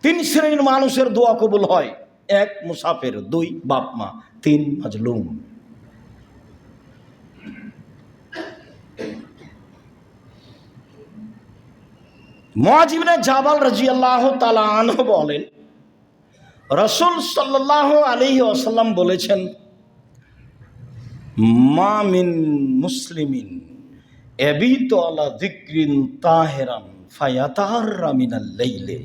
তিন শ্রেণীর মানুষের দোয়া কবুল হয়। এক মুসাফির, দুই বাপ মা, তিন মাজলুম। মুআয ইবনে জাবাল রাদিয়াল্লাহু তাআলা আনহু বলেন, রাসূল সাল্লাল্লাহু আলাইহি ওয়াসাল্লাম বলেছেন, মা মিন মুসলিমিন ইয়াবিতু আলা যিকরিন তাহিরান ফায়াতাহাররা মিনাল লাইলি।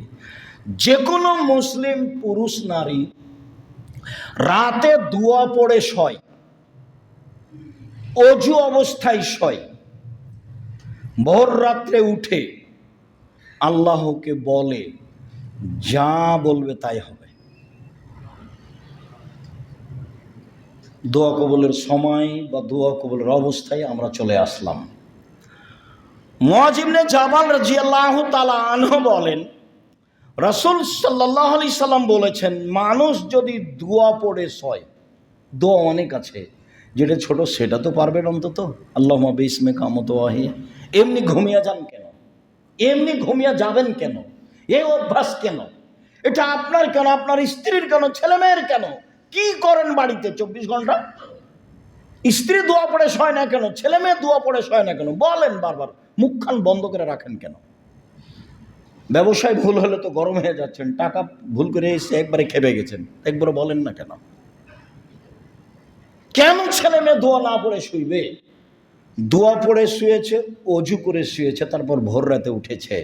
যে কোনো মুসলিম পুরুষ নারী রাতে দোয়া পড়ে শয়, অজু অবস্থায় শয়, ভোর রাত্রে উঠে আল্লাহকে বলে, যা বলবে তাই হবে। দোয়া কবুলের সময় বা দোয়া কবুলের অবস্থায় আমরা চলে আসলাম। মুআয ইবনে জাবাল রাদিয়াল্লাহু তাআলা আনহু বলেন, রাসূল সাল্লাল্লাহু আলাইহি সাল্লাম বলেছেন, মানুষ যদি দোয়া পড়ে শয়, দোয়া অনেক আছে, যেটা ছোট সেটা তো পারবেন অন্তত, আল্লাহুম্মা বিসমিকা মুতওয়াহিয়া। এমনি ঘুমিয়ে যান কেন? এমনি ঘুমিয়ে যাবেন কেন? এই অভ্যাস কেন? এটা আপনার কেন, আপনার স্ত্রীর কেন, ছেলে মেয়ের কেন? কি করেন বাড়িতে 24 ঘন্টা? স্ত্রী দোয়া পড়ে শয় না কেন? ছেলে মেয়ে দোয়া পড়ে শয় না কেন? বলেন বারবার, মুখখান বন্ধ করে রাখেন কেন? ব্যবসায় ভুল হলে তো গরম হয়ে যাচ্ছেন, টাকা ভুল করে এসে একবারে খেপে গেছেন, একবারে বলেন না কেন? কেন ছেলে মেয়ে দোয়া না পড়ে শুইবে? দোয়া পড়ে শুয়েছে, অজু করে শুয়েছে, তারপর ভোর রাতে উঠেছে,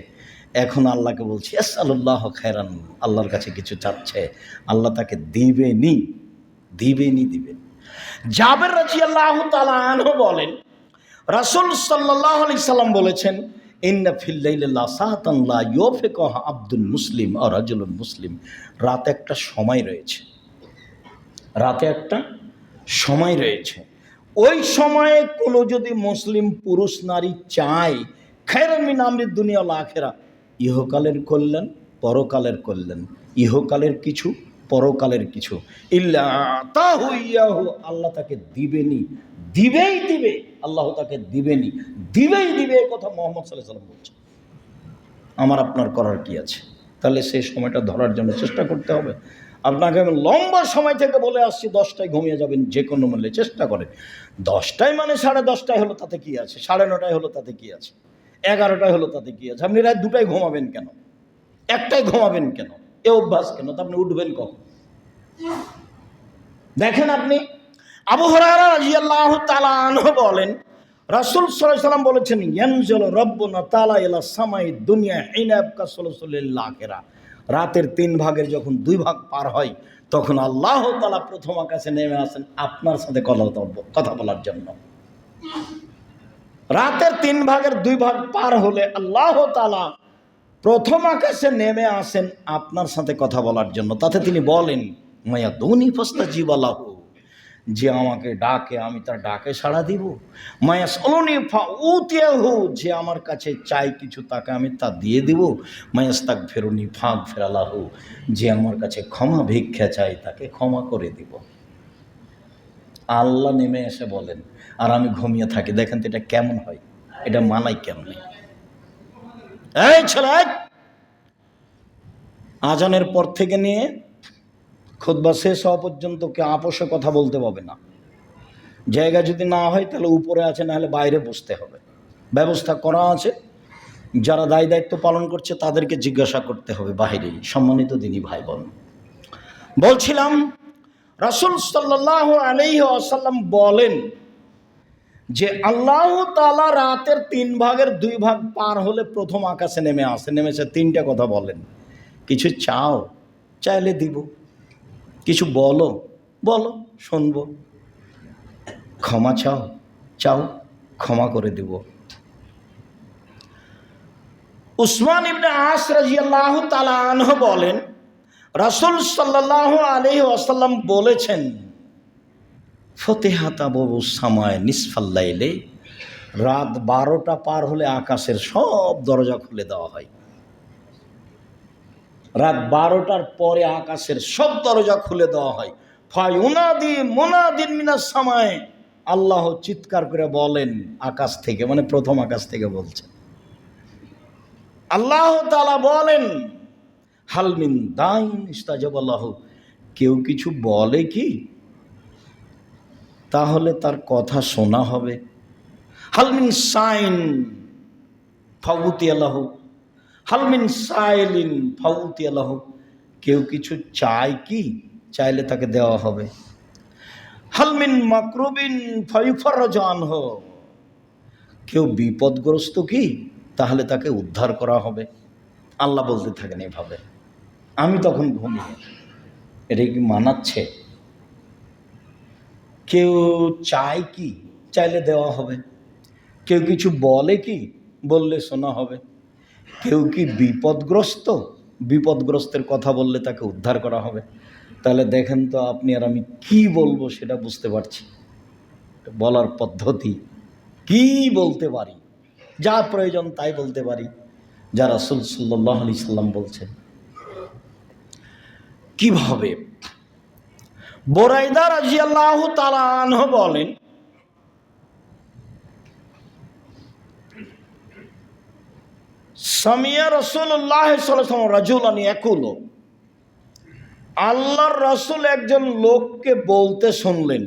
এখন আল্লাহকে বলছি আসআলুল্লাহ খায়রান, আল্লাহর কাছে কিছু চাচ্ছে, আল্লাহ তাকে দিবেনি, দিবেনি, দিবেন। জাবের রাদিয়াল্লাহু তাআলা আনহু বলেন, রাসূল সাল্লাল্লাহু আলাইহি সাল্লাম বলেছেন, ইন্না ফিল লাইলি লাসাতান লা ইউফিকুহা আবদুল মুসলিম আর রাজুলুন মুসলিম। রাতে একটা সময় রয়েছে, রাতে একটা সময় রয়েছে, ওই সময়ে কোনো যদি মুসলিম পুরুষ নারী চায় খায়রান মিন আমরিদ দুনিয়া ওয়াল আখিরা, ইহকালের কল্যাণ, পরকালের কল্যাণ, ইহকালের কিছু, পরকালের কিছু, ইল্লা আতাহু ইয়াহু, আল্লাহ তাকে দিবেনি, দিবেই দিবে, আল্লাহ তাকে দিবেনি, দিবেই দিবে। এই কথা মুহাম্মদ সাল্লাল্লাহু আলাইহি ওয়াসাল্লাম বলছেন। আমার আপনার করার কি আছে? তাহলে সেই সময়টা ধরার জন্য চেষ্টা করতে হবে। আপনাকে আমি লম্বা সময় থেকে বলে আসছি 10টায় ঘুমিয়ে যাবেন যে কোনো মূল্যে, চেষ্টা করেন। 10টায় মানে 10:30টায় হলো তাতে কি আছে, 9:30টায় হলো তাতে কি আছে, 11টায় হলো তাতে কি আছে? আপনি রাত 2টায় ঘুমাবেন কেন, 1টায় ঘুমাবেন কেন? এ অভ্যাস কেন? তো আপনি উঠবেন কখন? দেখেন আপনি, আবু হুরায়রা রাদিয়াল্লাহু তাআলা আনহু বলেন, রাসূল সাল্লাল্লাহু আলাইহি ওয়াসাল্লাম বলেছেন, ইয়ানজিলু রাব্বুনা তাআলা ইলা সামাই দুনিয়া হিনা ইয়াবকা সুলুসুল আখিরা। রাতের 3 ভাগের যখন 2 ভাগ পার হয়, তখন আল্লাহ তাআলা প্রথম আকাশে নেমে আসেন আপনার সাথে কথা বলার জন্য। রাতের 3 ভাগের 2 ভাগ পার হলে আল্লাহ তাআলা প্রথম আকাশে নেমে আসেন আপনার সাথে কথা বলার জন্য। তাতে তিনি বলেন, মায়া দুনি ফাস্তাজিবা লাহু, যে আমাকে ডাকে আমি তার ডাকে সাড়া দিব। মায়া সলনি ফাউতিয়াহু, যে আমার কাছে চাই কিছু তাকে আমি তা দিয়ে দিব। মায়াস্তাক ফেরুনি ফাঁক ফেরালাহু, যে আমার কাছে ক্ষমা ভিক্ষা চাই তাকে ক্ষমা করে দিব। আল্লাহ নেমে এসে বলেন আর আমি ঘুমিয়ে থাকি। দেখেন তো এটা কেমন হয়? এটা মানাই কেমন? এই ছেলে, আজানের পর থেকে নিয়ে খুতবা শেষ হওয়া পর্যন্ত কে আপোষে কথা বলতে পারবে না। জায়গা যদি না হয় তাহলে উপরে আছে, না হলে বাইরে বসতে হবে। ব্যবস্থা করা আছে, যারা দায় দায়িত্ব পালন করছে তাদেরকে জিজ্ঞাসা করতে হবে বাইরেই। সম্মানিত দিনী ভাই বোন, বলছিলাম রাসূল সাল্লাল্লাহু আলাইহি ওয়াসাল্লাম বলেন যে আল্লাহ তাআলা রাতের 3 ভাগের 2 ভাগ পার হলে প্রথম আকাশে নেমে আসে। নেমেছে 3টা কথা বলেন, কিছু চাও, চাইলে দিব, কিছু বলো, বলো, শুনবো, ক্ষমা চাও, চাও, ক্ষমা করে দিব। উসমান ইবনে আস রাদিয়াল্লাহু তাআলা আনহু বলেন, রাসূল সাল্লাল্লাহু আলাইহি ওয়াসাল্লাম বলেছেন, ফতিহাত আবওয়াবুস সামায়ে নিসফাল লাইলে, রাত 12টা পার হলে আকাশের সব দরজা খুলে দেওয়া হয়। রাত 12টার পরে আকাশের সব দরজা খুলে দেওয়া হয়। ফায়ুনাদি মুনাদিন মিনাস সামায়ে, আল্লাহ চিৎকার করে বলেন আকাশ থেকে, মানে প্রথম আকাশ থেকে বলছেন। আল্লাহ তাআলা বলেন, হাল মিন দাইন ইস্তাজাবা লাহু, কেউ কিছু বলে কি তাহলে তার কথা শোনা হবে। হালমিন সাইন ফাউতি আল্লাহ, হালমিন সাইলিন ফাউতি আল্লাহ, কেউ কিছু চায় কি চাইলে তাকে দেওয়া হবে। হালমিন মাকরুবিন ফায়ুফাররাজু আনহু, কেউ বিপদগ্রস্ত কি তাহলে তাকে উদ্ধার করা হবে। আল্লাহ বলতে থাকেন এভাবে, আমি তখন ঘুমিয়ে। এটা কি মানাচ্ছে? কেউ চায় কি চাইলে দেওয়া হবে, কেউ কিছু বলে কি বললে শোনা হবে, কেউ কি বিপদগ্রস্তের কথা বললে তাকে উদ্ধার করা হবে। তাহলে দেখেন তো আপনি আর আমি কি বলবো সেটা বুঝতে পারছি। বলার পদ্ধতি কি বলতে পারি, যা প্রয়োজন তাই বলতে পারি, যা রাসূল সাল্লাল্লাহু আলাইহি সাল্লাম বলছেন। কিভাবে? বুরাইদা রাদিয়াল্লাহু তাআলা আনহু বলেন, সামিয়া রাসূলুল্লাহ সাল্লাল্লাহু আলাইহি ওয়াসাল্লাম রাজুলান ইয়াকুলু, আল্লাহর রাসূল একজন লোককে বলতে শুনলেন।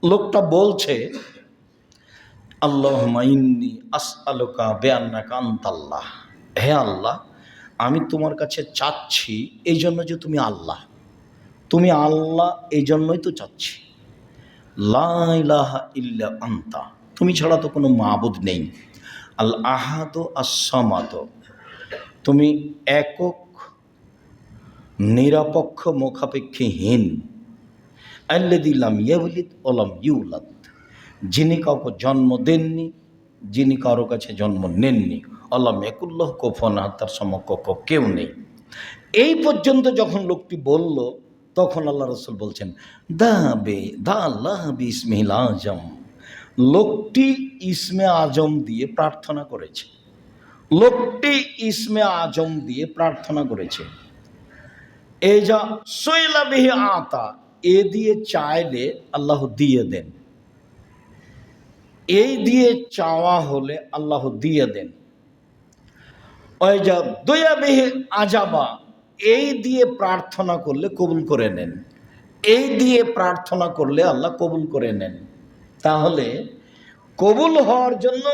লোকটা বলছে, আল্লাহুম্মা ইন্নী আসআলুকা বিআন্নাকা আনতাল্লাহ, হে আল্লাহ আমি তোমার কাছে চাচ্ছি এই জন্য যে তুমি আল্লাহ, তুমি আল্লাহ এই জন্যই তো চাচ্ছি। লা ইলাহা ইল্লা আনতা, তুমি ছাড়া তো কোনো মাবুদ নেই। আল আহাদু আস-সামাদ, তুমি একক নিরপেক্ষ মুখাপেক্ষীহীন। আল্লাযী লাম ইয়ালিদ ওয়া লাম ইউলাদ, যিনি কাউকে জন্ম দেননি, যিনি কারো কাছে জন্ম নেননি। আল্লাহ ইয়াকুল্লাহু কুফুয়ান আহাদ, তার সমকক্ষ কেউ নেই। এই পর্যন্ত যখন লোকটি বলল তখন আল্লাহ রাসূল বলছেন, দা আল্লাহ বিসমিল আজম, লোকটি ইসমে আজম দিয়ে প্রার্থনা করেছে। লোকটি ইসমে আজম দিয়ে প্রার্থনা করেছে। এই যা সইলা বিহি আতা, এ দিয়ে চাইলে আল্লাহ দিয়ে দেন, এই দিয়ে চাওয়া হলে আল্লাহ দিয়ে দেন। ওই যা দয়া বিহি আজাবা, এই দিয়ে প্রার্থনা করলে কবুল করে নেন, এই দিয়ে প্রার্থনা করলে আল্লাহ কবুল করে নেন। তাহলে কবুল হওয়ার জন্য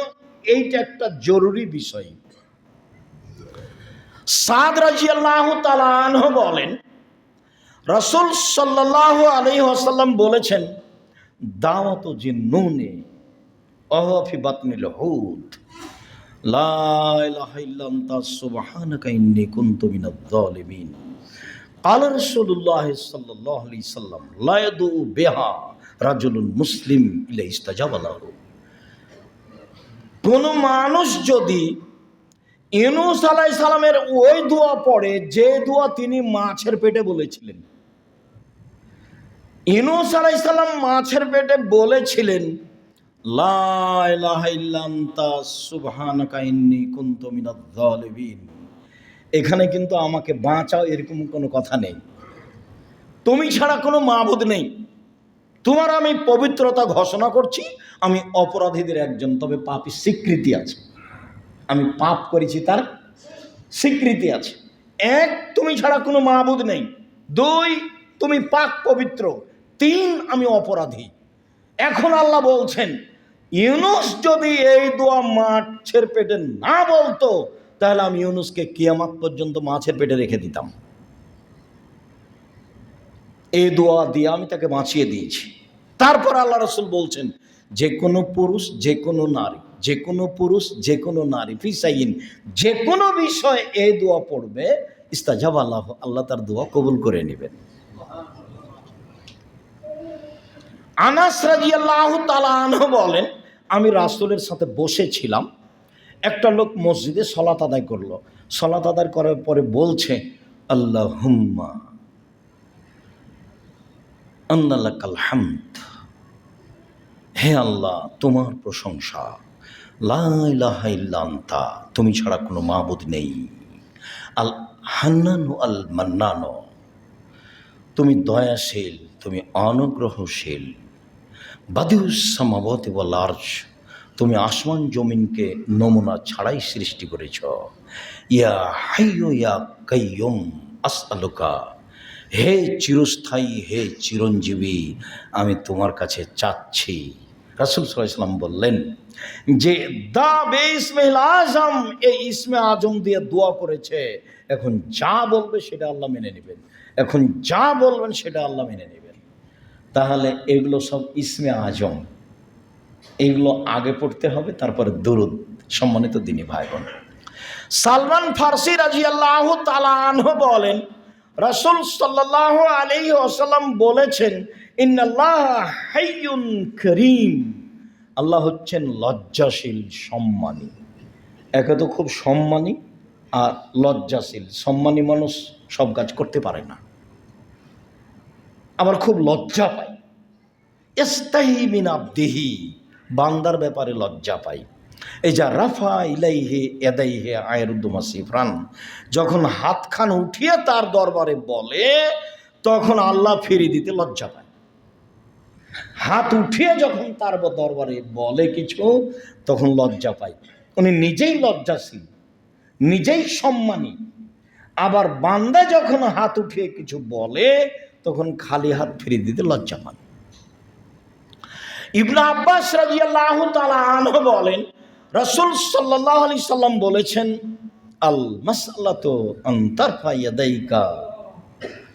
এইটা একটা জরুরি বিষয়। সাদ রাদিয়াল্লাহু তাআলা আনহু বলেন, রাসূল সাল্লাল্লাহু আলাইহি ওয়াসাল্লাম বলেছেন, দাওয়াতু জিন্নুনে ওয়া ফি বাতনিল হুত, লা ইলাহা ইল্লা আনতা সুবহানাকা ইন্নী কুনতু মিনাজ জালিমিন। ক্বালা রাসূলুল্লাহ সাল্লাল্লাহু আলাইহি সাল্লাম, লা ইয়াদু বিহা রাজুলুন মুসলিম ইল্লা ইস্তাজাবা লাহু। কোন মানুষ যদি ইউনূস আলাইহিস সালামের ওই দোয়া পড়ে যে দোয়া তিনি মাছের পেটে বলেছিলেন, ইউনূস আলাইহিস সালাম মাছের পেটে বলেছিলেন, লা ইলাহা ইল্লা আনতা সুবহানাকা ইন্নী কুনতু মিনাজ জালিমিন। এখানে কিন্তু আমাকে বাঁচাও এরকম কোনো কথা নেই, তুমি ছাড়া কোনো মাবুদ নেই, তোমার আমি পবিত্রতা ঘোষণা করছি, আমি অপরাধীদের একজন, তবে পাপী স্বীকৃতি আছে, আমি পাপ করেছি তার স্বীকৃতি আছে। এক, তুমি ছাড়া কোনো মাবুদ নেই। দুই, তুমি পাক পবিত্র। তিন, আমি অপরাধী। এখন আল্লাহ বলছেন, ইউনূস যদি এই দোয়া মাছের পেটে না বলতো তাহলে আমি ইউনূসকে কিয়ামত পর্যন্ত মাছের পেটে রেখে দিতাম। এই দোয়া দিয়ে আমি তাকে বাঁচিয়ে দিয়েছি। তারপর আল্লাহ রাসূল বলছেন, যে কোনো পুরুষ যে কোনো নারী, যে কোনো পুরুষ যে কোনো নারী ফিসাইন, যে কোনো বিষয় এই দোয়া পড়বে, ইস্তাজাবা আল্লাহ, আল্লাহ তার দোয়া কবুল করে নেবেন। আনাস রাদিয়াল্লাহু তাআলা আনহু বলেন, আমি রাসূলের সাথে বসেছিলাম, একটা লোক মসজিদে সালাত আদায় করলো। সালাত আদায় করার পরে বলছে, আল্লাহুম্মা আন্না লাকাল হামদ, হে আল্লাহ তোমার প্রশংসা, লা ইলাহা ইল্লা আনতা, তুমি ছাড়া কোনো মাবুদ নেই। আল হান্নানু আল মান্নানু, তুমি দয়াশীল, তুমি অনুগ্রহশীল। বাদিউস সামাওয়াতি ওয়াল আরশ, তুমি আসমান জমিনকে নমুনা ছাড়াই সৃষ্টি করেছ। ইয়া হাইয়্যু ইয়া কাইয়্যুম, আসআলুকা, হে চিরস্থায়ী, হে চিরঞ্জীবী, আমি তোমার কাছে চাচ্ছি। রাসূল সাল্লাল্লাহু আলাইহি ওয়াসাল্লাম বললেন যে দা বে ইসমিল আজম, এই ইসমে আজম দিয়ে দোয়া করেছে, এখন যা বলবে সেটা আল্লাহ মেনে নেবেন, এখন যা বলবেন সেটা আল্লাহ মেনে নেবেন। তাহলে এগুলো সব ইসমে আজম, এগুলো আগে পড়তে হবে, তারপরে দুরূদ। সম্মানিত দ্বীনী ভাই বোন, সালমান ফারসি রাদিয়াল্লাহু তাআলা আনহু বলেন, রাসূল সাল্লাল্লাহু আলাইহি ওয়াসাল্লাম বলেছেন, ইন্নাল্লাহা হাইয়ুন কারীম, আল্লাহ হচ্ছেন লজ্জাশীল, সম্মানী। একে তো খুব সম্মানী আর লজ্জাশীল। সম্মানী মানুষ সব কাজ করতে পারে না, আবার খুব লজ্জা পায়। ইস্তাহি মিন আবদিহি, বান্দার ব্যাপারে লজ্জা পায়। এই যা রাফা ইলাইহে ইয়াদাইহে আয়রুদ্দুমা সিফরান, যখন হাতখান উঠিয়ে তার দরবারে বলে তখন আল্লাহ ফিরিয়ে দিতে লজ্জা পায়। হাত উঠিয়ে যখন তার দরবারে বলে কিছু, তখন লজ্জা পায়। উনি নিজেই লজ্জাশীল, নিজেই সম্মানী। আবার বান্দা যখন হাত উঠিয়ে কিছু বলে তখন খালি হাত ফিরিয়ে দিতে লজ্জা পান। ইবনে আব্বাস রাদিয়াল্লাহু তাআলা আনহু বলেন, রাসূল সাল্লাল্লাহু আলাইহি সাল্লাম বলেছেন, আল মাসআলাতু আন তারফা ইয়াদাইকা